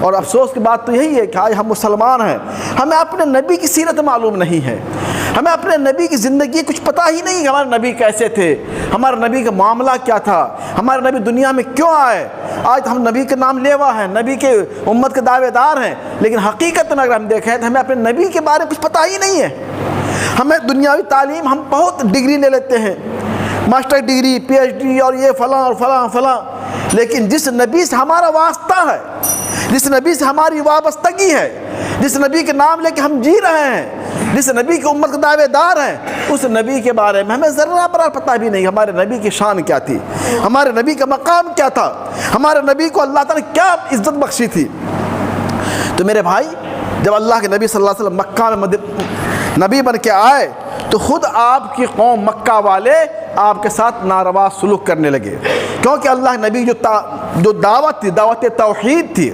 और अफसोस की बात तो यही है कि आज हम मुसलमान हैं, हमें अपने नबी की सीरत मालूम नहीं है, हमें अपने नबी की ज़िंदगी कुछ पता ही नहीं कि हमारे नबी कैसे थे, हमारे नबी का मामला क्या था, हमारे नबी दुनिया में क्यों आए। आज हम नबी के नाम लेवा हैं, नबी के उम्मत के दावेदार हैं, लेकिन हकीकत में अगर हम देखें तो हमें अपने नबी के बारे में कुछ पता ही नहीं है। हमें दुनियावी तालीम, हम बहुत डिग्री ले लेते हैं, मास्टर डिग्री, PhD और ये फलां और फलां फलां, लेकिन जिस नबी से हमारा वास्ता है, जिस नबी से हमारी वाबस्तगी है, जिस नबी के नाम लेके हम जी रहे हैं, जिस नबी के उम्मत के दावेदार हैं, उस नबी के बारे में हमें ज़र्रा बराबर पता भी नहीं। हमारे नबी की शान क्या थी, हमारे नबी का मकाम क्या था, हमारे नबी को अल्लाह ताला ने क्या इज़्ज़त बख्शी थी। तो मेरे भाई, जब अल्लाह के नबी सल्लल्लाहु अलैहि वसल्लम मक्का में नबी बन के आए तो ख़ुद आपकी कौम मक्का वाले आपके साथ नारवा सलूक करने लगे, क्योंकि अल्लाह नबी जो दावत थी, दावत तौहीद थी,